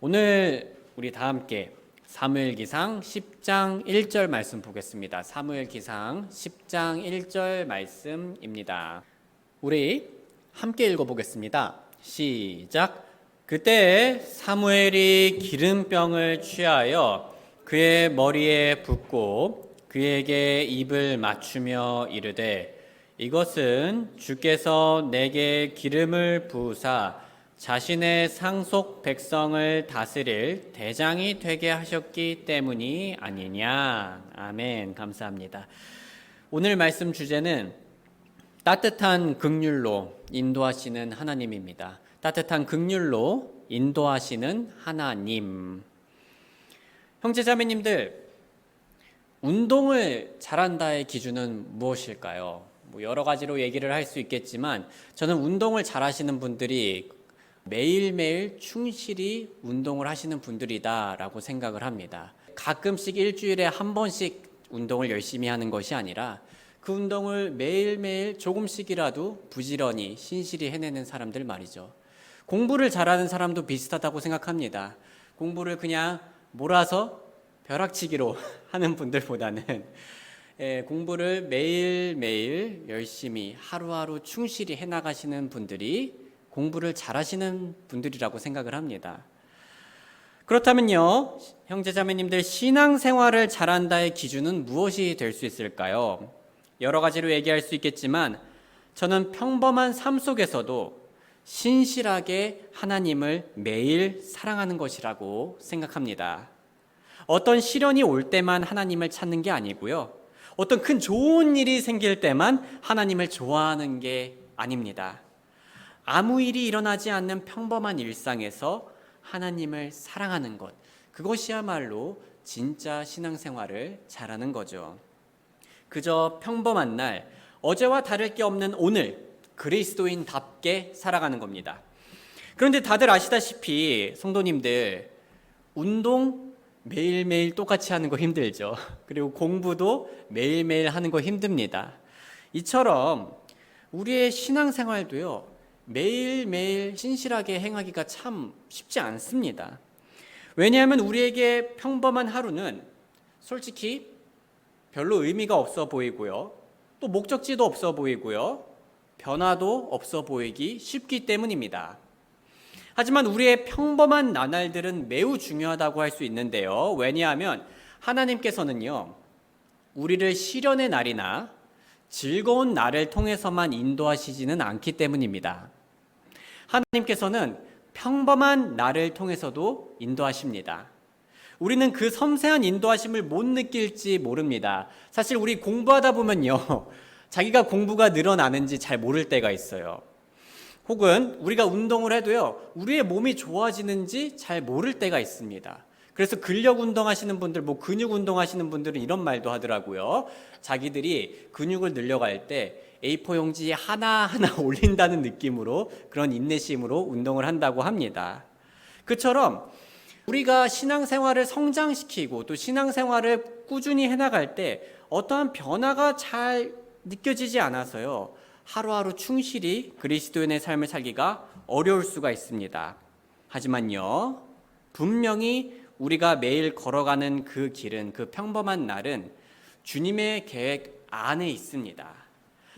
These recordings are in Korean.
오늘 우리 다 함께 사무엘기상 10장 1절 말씀 보겠습니다. 사무엘기상 10장 1절 말씀입니다. 우리 함께 읽어보겠습니다. 시작. 그때 사무엘이 기름병을 취하여 그의 머리에 붓고 그에게 입을 맞추며 이르되 이것은 주께서 내게 기름을 부으사 자신의 상속 백성을 다스릴 대장이 되게 하셨기 때문이 아니냐. 아멘. 감사합니다. 오늘 말씀 주제는 따뜻한 긍휼로 인도하시는 하나님입니다. 따뜻한 긍휼로 인도하시는 하나님. 형제자매님들, 운동을 잘한다의 기준은 무엇일까요? 여러 가지로 얘기를 할 수 있겠지만 저는 운동을 잘하시는 분들이 매일매일 충실히 운동을 하시는 분들이다라고 생각을 합니다. 가끔씩 일주일에 한 번씩 운동을 열심히 하는 것이 아니라 그 운동을 매일매일 조금씩이라도 부지런히 신실히 해내는 사람들 말이죠. 공부를 잘하는 사람도 비슷하다고 생각합니다. 공부를 그냥 몰아서 벼락치기로 하는 분들보다는 공부를 매일매일 열심히 하루하루 충실히 해나가시는 분들이 공부를 잘하시는 분들이라고 생각을 합니다. 그렇다면요, 형제자매님들, 신앙생활을 잘한다의 기준은 무엇이 될 수 있을까요? 여러 가지로 얘기할 수 있겠지만 저는 평범한 삶 속에서도 신실하게 하나님을 매일 사랑하는 것이라고 생각합니다. 어떤 시련이 올 때만 하나님을 찾는 게 아니고요, 어떤 큰 좋은 일이 생길 때만 하나님을 좋아하는 게 아닙니다. 아무 일이 일어나지 않는 평범한 일상에서 하나님을 사랑하는 것, 그것이야말로 진짜 신앙생활을 잘하는 거죠. 그저 평범한 날, 어제와 다를 게 없는 오늘, 그리스도인답게 살아가는 겁니다. 그런데 다들 아시다시피 성도님들, 운동 매일매일 똑같이 하는 거 힘들죠. 그리고 공부도 매일매일 하는 거 힘듭니다. 이처럼 우리의 신앙생활도요, 매일매일 신실하게 행하기가 참 쉽지 않습니다. 왜냐하면 우리에게 평범한 하루는 솔직히 별로 의미가 없어 보이고요, 또 목적지도 없어 보이고요, 변화도 없어 보이기 쉽기 때문입니다. 하지만 우리의 평범한 나날들은 매우 중요하다고 할 수 있는데요. 왜냐하면 하나님께서는요, 우리를 시련의 날이나 즐거운 날을 통해서만 인도하시지는 않기 때문입니다. 하나님께서는 평범한 날을 통해서도 인도하십니다. 우리는 그 섬세한 인도하심을 못 느낄지 모릅니다. 사실 우리 공부하다 보면요, 자기가 공부가 늘어나는지 잘 모를 때가 있어요. 혹은 우리가 운동을 해도요, 우리의 몸이 좋아지는지 잘 모를 때가 있습니다. 그래서 근력 운동하시는 분들, 근육 운동하시는 분들은 이런 말도 하더라고요. 자기들이 근육을 늘려갈 때 A4 용지에 하나하나 올린다는 느낌으로, 그런 인내심으로 운동을 한다고 합니다. 그처럼 우리가 신앙생활을 성장시키고 또 신앙생활을 꾸준히 해나갈 때 어떠한 변화가 잘 느껴지지 않아서요, 하루하루 충실히 그리스도인의 삶을 살기가 어려울 수가 있습니다. 하지만요, 분명히 우리가 매일 걸어가는 그 길은, 그 평범한 날은 주님의 계획 안에 있습니다.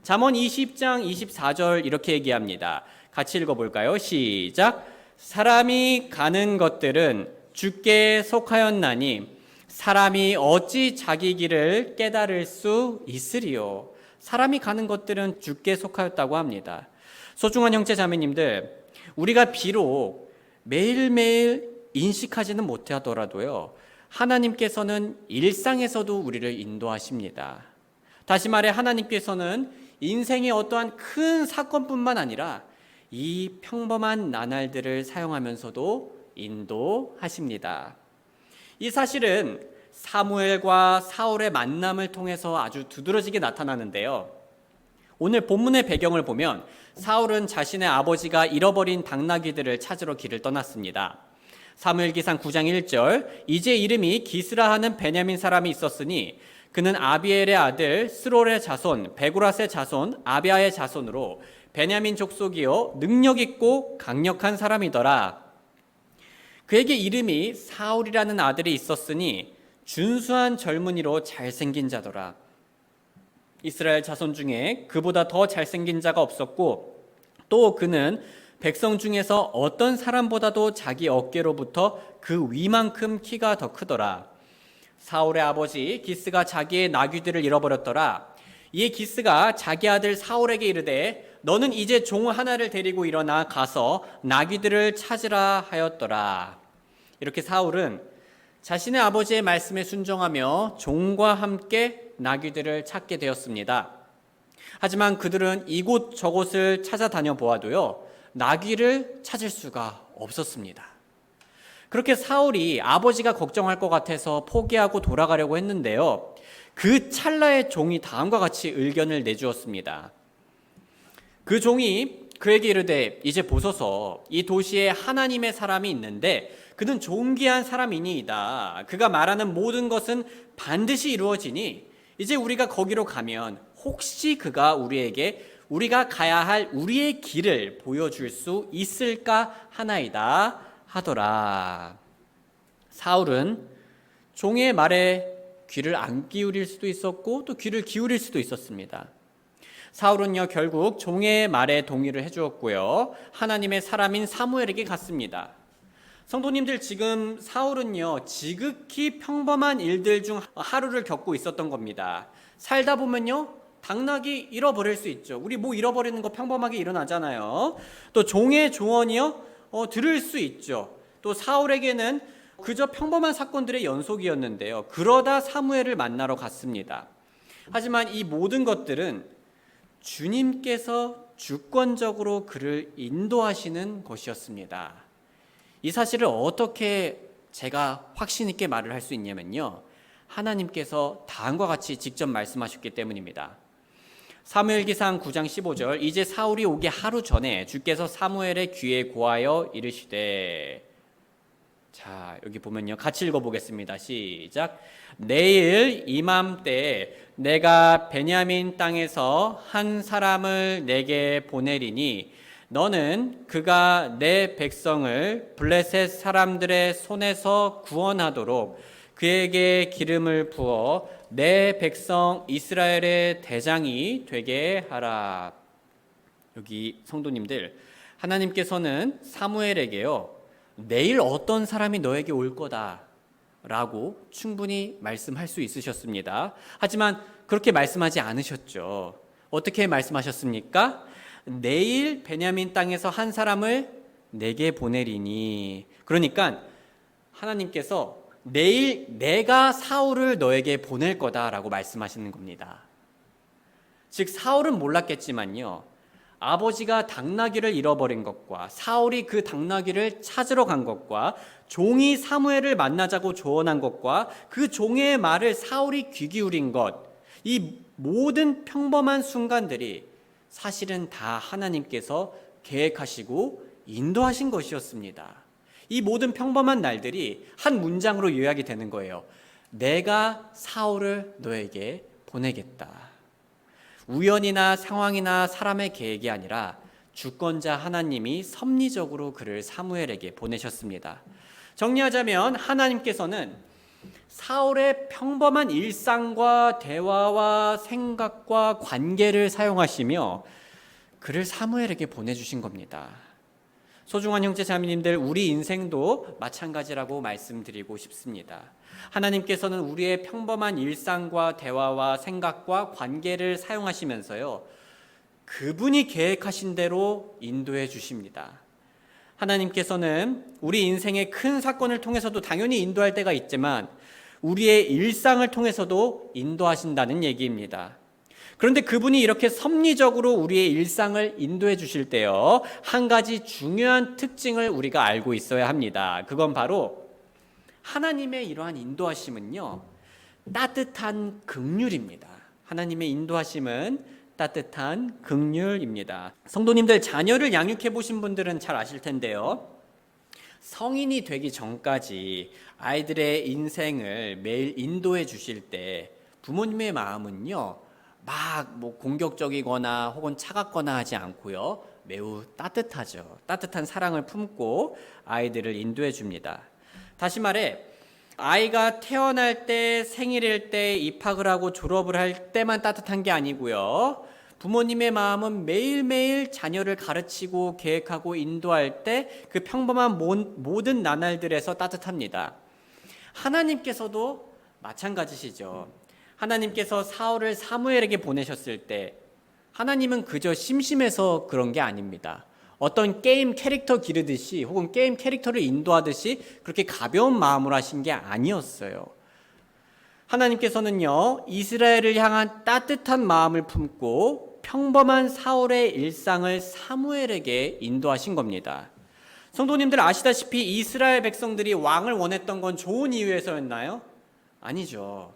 잠언 20장 24절 이렇게 얘기합니다. 같이 읽어볼까요? 시작. 사람이 가는 것들은 주께 속하였나니 사람이 어찌 자기 길을 깨달을 수 있으리요. 사람이 가는 것들은 주께 속하였다고 합니다. 소중한 형제 자매님들, 우리가 비록 매일매일 인식하지는 못하더라도요, 하나님께서는 일상에서도 우리를 인도하십니다. 다시 말해, 하나님께서는 인생의 어떠한 큰 사건뿐만 아니라 이 평범한 나날들을 사용하면서도 인도하십니다. 이 사실은 사무엘과 사울의 만남을 통해서 아주 두드러지게 나타나는데요. 오늘 본문의 배경을 보면 사울은 자신의 아버지가 잃어버린 당나귀들을 찾으러 길을 떠났습니다. 사무엘기상 9장 1절, 이제 이름이 기스라 하는 베냐민 사람이 있었으니 그는 아비엘의 아들 스롤의 자손 베구랏의 자손 아비아의 자손으로 베냐민 족속이요 능력 있고 강력한 사람이더라. 그에게 이름이 사울이라는 아들이 있었으니 준수한 젊은이로 잘생긴 자더라. 이스라엘 자손 중에 그보다 더 잘생긴 자가 없었고 또 그는 백성 중에서 어떤 사람보다도 자기 어깨로부터 그 위만큼 키가 더 크더라. 사울의 아버지 기스가 자기의 나귀들을 잃어버렸더라. 이에 기스가 자기 아들 사울에게 이르되 너는 이제 종 하나를 데리고 일어나 가서 나귀들을 찾으라 하였더라. 이렇게 사울은 자신의 아버지의 말씀에 순종하며 종과 함께 나귀들을 찾게 되었습니다. 하지만 그들은 이곳 저곳을 찾아다녀 보아도요, 나귀를 찾을 수가 없었습니다. 그렇게 사울이 아버지가 걱정할 것 같아서 포기하고 돌아가려고 했는데요, 그 찰나에 종이 다음과 같이 의견을 내주었습니다. 그 종이 그에게 이르되 이제 보소서 이 도시에 하나님의 사람이 있는데 그는 존귀한 사람이니이다. 그가 말하는 모든 것은 반드시 이루어지니 이제 우리가 거기로 가면 혹시 그가 우리에게 우리가 가야 할 우리의 길을 보여줄 수 있을까 하나이다 하더라. 사울은 종의 말에 귀를 안 기울일 수도 있었고 또 귀를 기울일 수도 있었습니다. 사울은요 결국 종의 말에 동의를 해주었고요, 하나님의 사람인 사무엘에게 갔습니다. 성도님들, 지금 사울은요 지극히 평범한 일들 중 하루를 겪고 있었던 겁니다. 살다 보면요 당나귀 잃어버릴 수 있죠. 우리 뭐 잃어버리는 거 평범하게 일어나잖아요. 또 종의 조언이요 들을 수 있죠. 또 사울에게는 그저 평범한 사건들의 연속이었는데요, 그러다 사무엘을 만나러 갔습니다. 하지만 이 모든 것들은 주님께서 주권적으로 그를 인도하시는 것이었습니다. 이 사실을 어떻게 제가 확신 있게 말을 할 수 있냐면요, 하나님께서 다음과 같이 직접 말씀하셨기 때문입니다. 사무엘기상 9장 15절, 이제 사울이 오기 하루 전에 주께서 사무엘의 귀에 고하여 이르시되, 자 여기 보면요 같이 읽어보겠습니다. 시작. 내일 이맘때에 내가 베냐민 땅에서 한 사람을 내게 보내리니 너는 그가 내 백성을 블레셋 사람들의 손에서 구원하도록 그에게 기름을 부어 내 백성 이스라엘의 대장이 되게 하라. 여기 성도님들, 하나님께서는 사무엘에게요 내일 어떤 사람이 너에게 올 거다 라고 충분히 말씀할 수 있으셨습니다. 하지만 그렇게 말씀하지 않으셨죠. 어떻게 말씀하셨습니까? 내일 베냐민 땅에서 한 사람을 내게 보내리니, 그러니까 하나님께서 내일 내가 사울을 너에게 보낼 거다라고 말씀하시는 겁니다. 즉 사울은 몰랐겠지만요, 아버지가 당나귀를 잃어버린 것과 사울이 그 당나귀를 찾으러 간 것과 종이 사무엘을 만나자고 조언한 것과 그 종의 말을 사울이 귀 기울인 것, 이 모든 평범한 순간들이 사실은 다 하나님께서 계획하시고 인도하신 것이었습니다. 이 모든 평범한 날들이 한 문장으로 요약이 되는 거예요. 내가 사울을 너에게 보내겠다. 우연이나 상황이나 사람의 계획이 아니라 주권자 하나님이 섭리적으로 그를 사무엘에게 보내셨습니다. 정리하자면 하나님께서는 사울의 평범한 일상과 대화와 생각과 관계를 사용하시며 그를 사무엘에게 보내주신 겁니다. 소중한 형제 자매님들, 우리 인생도 마찬가지라고 말씀드리고 싶습니다. 하나님께서는 우리의 평범한 일상과 대화와 생각과 관계를 사용하시면서요 그분이 계획하신 대로 인도해 주십니다. 하나님께서는 우리 인생의 큰 사건을 통해서도 당연히 인도할 때가 있지만 우리의 일상을 통해서도 인도하신다는 얘기입니다. 그런데 그분이 이렇게 섭리적으로 우리의 일상을 인도해 주실 때요 한 가지 중요한 특징을 우리가 알고 있어야 합니다. 그건 바로 하나님의 이러한 인도하심은요 따뜻한 긍휼입니다. 하나님의 인도하심은 따뜻한 긍휼입니다. 성도님들, 자녀를 양육해 보신 분들은 잘 아실 텐데요, 성인이 되기 전까지 아이들의 인생을 매일 인도해 주실 때 부모님의 마음은요 막 공격적이거나 혹은 차갑거나 하지 않고요 매우 따뜻하죠. 따뜻한 사랑을 품고 아이들을 인도해 줍니다. 다시 말해 아이가 태어날 때, 생일일 때, 입학을 하고 졸업을 할 때만 따뜻한 게 아니고요. 부모님의 마음은 매일매일 자녀를 가르치고 계획하고 인도할 때 그 평범한 모든 나날들에서 따뜻합니다. 하나님께서도 마찬가지시죠. 하나님께서 사울을 사무엘에게 보내셨을 때 하나님은 그저 심심해서 그런 게 아닙니다. 어떤 게임 캐릭터 기르듯이 혹은 게임 캐릭터를 인도하듯이 그렇게 가벼운 마음으로 하신 게 아니었어요. 하나님께서는요, 이스라엘을 향한 따뜻한 마음을 품고 평범한 사울의 일상을 사무엘에게 인도하신 겁니다. 성도님들 아시다시피 이스라엘 백성들이 왕을 원했던 건 좋은 이유에서였나요? 아니죠.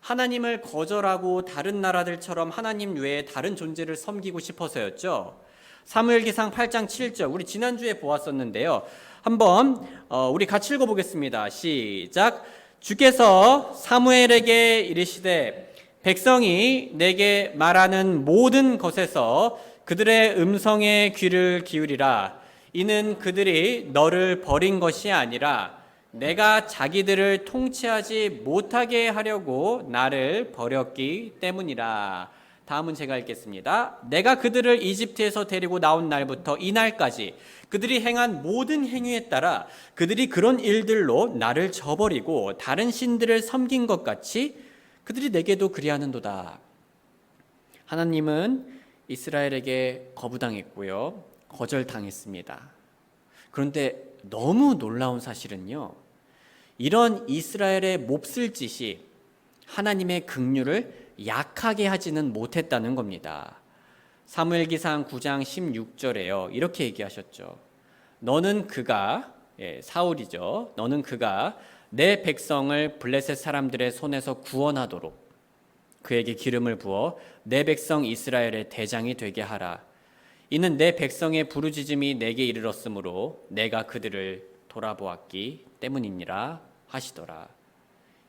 하나님을 거절하고 다른 나라들처럼 하나님 외에 다른 존재를 섬기고 싶어서였죠. 사무엘기상 8장 7절 우리 지난주에 보았었는데요. 한번 우리 같이 읽어보겠습니다. 시작. 주께서 사무엘에게 이르시되 백성이 내게 말하는 모든 것에서 그들의 음성에 귀를 기울이라. 이는 그들이 너를 버린 것이 아니라 내가 자기들을 통치하지 못하게 하려고 나를 버렸기 때문이라. 다음은 제가 읽겠습니다. 내가 그들을 이집트에서 데리고 나온 날부터 이날까지 그들이 행한 모든 행위에 따라 그들이 그런 일들로 나를 저버리고 다른 신들을 섬긴 것 같이 그들이 내게도 그리하는도다. 하나님은 이스라엘에게 거부당했고요. 거절당했습니다. 그런데 너무 놀라운 사실은요. 이런 이스라엘의 몹쓸 짓이 하나님의 긍휼을 약하게 하지는 못했다는 겁니다. 사무엘기상 9장 16절에요. 이렇게 얘기하셨죠. 너는 그가 사울이죠. 너는 그가 내 백성을 블레셋 사람들의 손에서 구원하도록 그에게 기름을 부어 내 백성 이스라엘의 대장이 되게 하라. 이는 내 백성의 부르짖음이 내게 이르렀으므로 내가 그들을 돌아보았기 때문이니라 하시더라.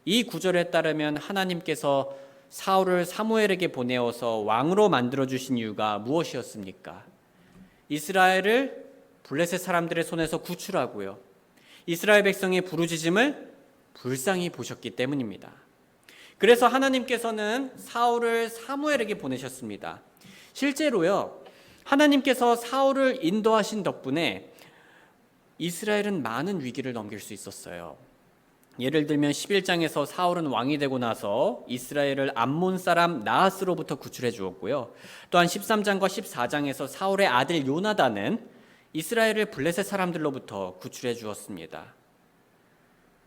이 구절에 따르면 하나님께서 사울을 사무엘에게 보내어서 왕으로 만들어 주신 이유가 무엇이었습니까? 이스라엘을 블레셋 사람들의 손에서 구출하고요. 이스라엘 백성의 부르짖음을 불쌍히 보셨기 때문입니다. 그래서 하나님께서는 사울을 사무엘에게 보내셨습니다. 실제로요. 하나님께서 사울을 인도하신 덕분에 이스라엘은 많은 위기를 넘길 수 있었어요. 예를 들면 11장에서 사울은 왕이 되고 나서 이스라엘을 암몬 사람 나하스로부터 구출해 주었고요. 또한 13장과 14장에서 사울의 아들 요나단은 이스라엘을 블레셋 사람들로부터 구출해 주었습니다.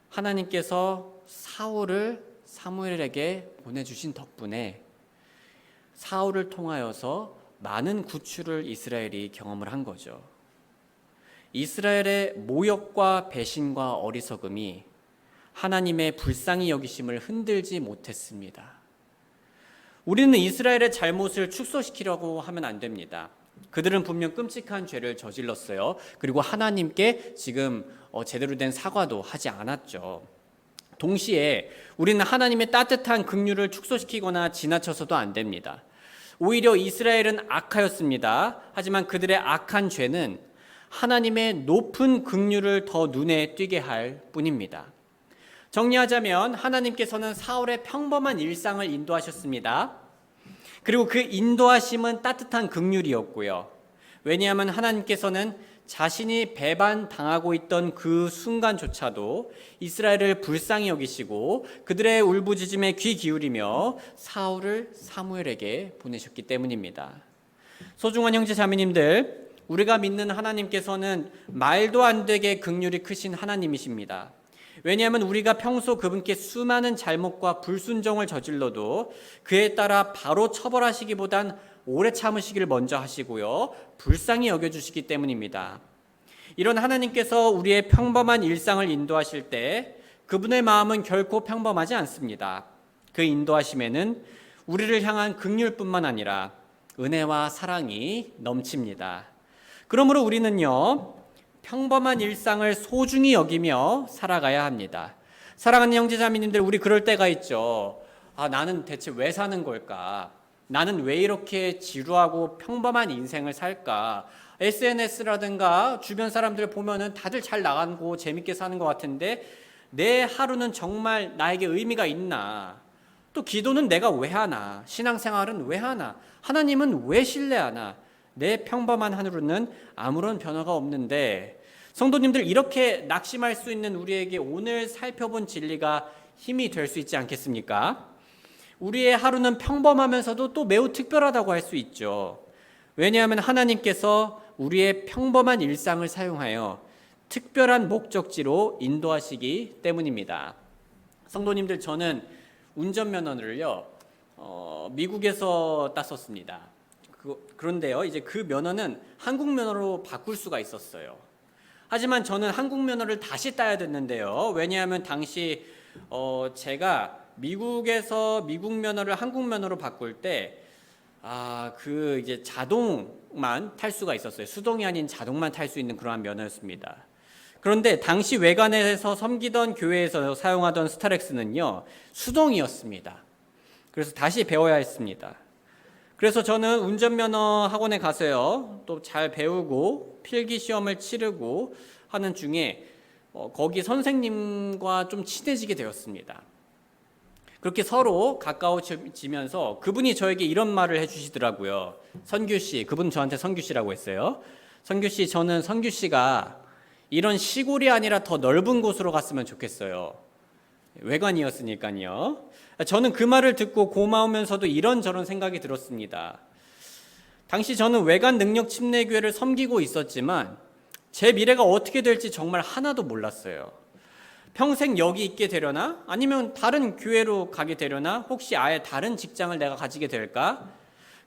하나님께서 사울을 사무엘에게 보내주신 덕분에 사울을 통하여서 많은 구출을 이스라엘이 경험을 한 거죠. 이스라엘의 모욕과 배신과 어리석음이 하나님의 불쌍히 여기심을 흔들지 못했습니다. 우리는 이스라엘의 잘못을 축소시키려고 하면 안 됩니다. 그들은 분명 끔찍한 죄를 저질렀어요. 그리고 하나님께 지금 제대로 된 사과도 하지 않았죠. 동시에 우리는 하나님의 따뜻한 긍휼을 축소시키거나 지나쳐서도 안 됩니다. 오히려 이스라엘은 악하였습니다. 하지만 그들의 악한 죄는 하나님의 높은 긍휼을 더 눈에 띄게 할 뿐입니다. 정리하자면 하나님께서는 사울의 평범한 일상을 인도하셨습니다. 그리고 그 인도하심은 따뜻한 긍휼이었고요. 왜냐하면 하나님께서는 자신이 배반당하고 있던 그 순간조차도 이스라엘을 불쌍히 여기시고 그들의 울부짖음에 귀 기울이며 사울을 사무엘에게 보내셨기 때문입니다. 소중한 형제 자매님들, 우리가 믿는 하나님께서는 말도 안 되게 긍휼이 크신 하나님이십니다. 왜냐하면 우리가 평소 그분께 수많은 잘못과 불순종을 저질러도 그에 따라 바로 처벌하시기보단 오래 참으시기를 먼저 하시고요. 불쌍히 여겨주시기 때문입니다. 이런 하나님께서 우리의 평범한 일상을 인도하실 때 그분의 마음은 결코 평범하지 않습니다. 그 인도하심에는 우리를 향한 긍휼뿐만 아니라 은혜와 사랑이 넘칩니다. 그러므로 우리는요, 평범한 일상을 소중히 여기며 살아가야 합니다. 사랑하는 형제자매님들, 우리 그럴 때가 있죠. 나는 대체 왜 사는 걸까? 나는 왜 이렇게 지루하고 평범한 인생을 살까? SNS라든가 주변 사람들 보면은 다들 잘 나가고 재밌게 사는 것 같은데 내 하루는 정말 나에게 의미가 있나? 또 기도는 내가 왜 하나? 신앙생활은 왜 하나? 하나님은 왜 신뢰하나? 내 평범한 하루는 아무런 변화가 없는데, 성도님들, 이렇게 낙심할 수 있는 우리에게 오늘 살펴본 진리가 힘이 될 수 있지 않겠습니까? 우리의 하루는 평범하면서도 또 매우 특별하다고 할 수 있죠. 왜냐하면 하나님께서 우리의 평범한 일상을 사용하여 특별한 목적지로 인도하시기 때문입니다. 성도님들, 저는 운전면허를요, 미국에서 땄었습니다. 그런데요, 이제 그 면허는 한국 면허로 바꿀 수가 있었어요. 하지만 저는 한국 면허를 다시 따야 됐는데요. 왜냐하면 당시 제가 미국에서 미국 면허를 한국 면허로 바꿀 때 이제 자동만 탈 수가 있었어요. 수동이 아닌 자동만 탈 수 있는 그러한 면허였습니다. 그런데 당시 외관에서 섬기던 교회에서 사용하던 스타렉스는요, 수동이었습니다. 그래서 다시 배워야 했습니다. 그래서 저는 운전면허 학원에 가서요, 또 잘 배우고 필기 시험을 치르고 하는 중에 거기 선생님과 좀 친해지게 되었습니다. 그렇게 서로 가까워지면서 그분이 저에게 이런 말을 해주시더라고요. 선규 씨, 그분 저한테 선규 씨라고 했어요. 선규 씨, 저는 선규 씨가 이런 시골이 아니라 더 넓은 곳으로 갔으면 좋겠어요. 외관이었으니까요. 저는 그 말을 듣고 고마우면서도 이런저런 생각이 들었습니다. 당시 저는 외관 능력 침례교회를 섬기고 있었지만 제 미래가 어떻게 될지 정말 하나도 몰랐어요. 평생 여기 있게 되려나? 아니면 다른 교회로 가게 되려나? 혹시 아예 다른 직장을 내가 가지게 될까?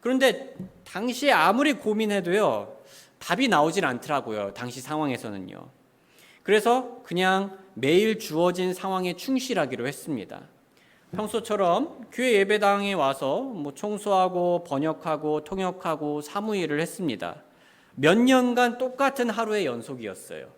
그런데 당시에 아무리 고민해도요, 답이 나오질 않더라고요. 당시 상황에서는요. 그래서 그냥 매일 주어진 상황에 충실하기로 했습니다. 평소처럼 교회 예배당에 와서 청소하고 번역하고 통역하고 사무일을 했습니다. 몇 년간 똑같은 하루의 연속이었어요.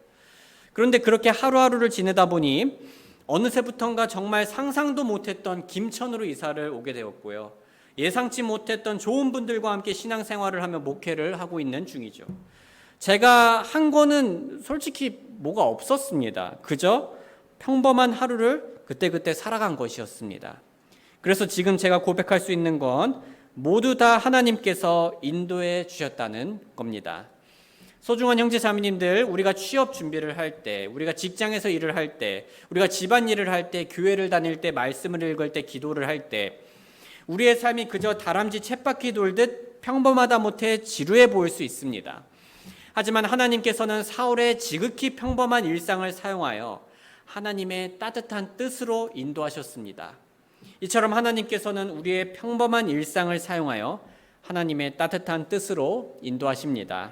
그런데 그렇게 하루하루를 지내다 보니 어느새부턴가 정말 상상도 못했던 김천으로 이사를 오게 되었고요. 예상치 못했던 좋은 분들과 함께 신앙생활을 하며 목회를 하고 있는 중이죠. 제가 한 거는 솔직히 뭐가 없었습니다. 그저 평범한 하루를 그때그때 살아간 것이었습니다. 그래서 지금 제가 고백할 수 있는 건 모두 다 하나님께서 인도해 주셨다는 겁니다. 소중한 형제 자매님들, 우리가 취업 준비를 할 때, 우리가 직장에서 일을 할 때, 우리가 집안일을 할 때, 교회를 다닐 때, 말씀을 읽을 때, 기도를 할 때, 우리의 삶이 그저 다람쥐 쳇바퀴 돌듯 평범하다 못해 지루해 보일 수 있습니다. 하지만 하나님께서는 사울의 지극히 평범한 일상을 사용하여 하나님의 따뜻한 뜻으로 인도하셨습니다. 이처럼 하나님께서는 우리의 평범한 일상을 사용하여 하나님의 따뜻한 뜻으로 인도하십니다.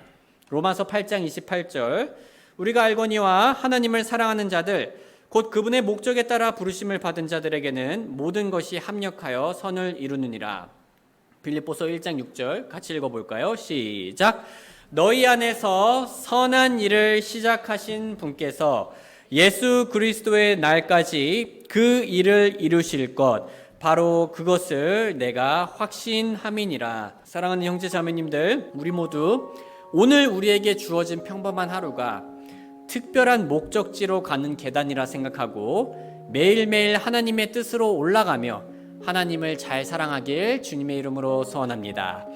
로마서 8장 28절, 우리가 알거니와 하나님을 사랑하는 자들 곧 그분의 목적에 따라 부르심을 받은 자들에게는 모든 것이 합력하여 선을 이루느니라. 빌립보서 1장 6절 같이 읽어볼까요? 시작. 너희 안에서 선한 일을 시작하신 분께서 예수 그리스도의 날까지 그 일을 이루실 것, 바로 그것을 내가 확신함이니라. 사랑하는 형제 자매님들, 우리 모두 오늘 우리에게 주어진 평범한 하루가 특별한 목적지로 가는 계단이라 생각하고 매일매일 하나님의 뜻으로 올라가며 하나님을 잘 사랑하길 주님의 이름으로 소원합니다.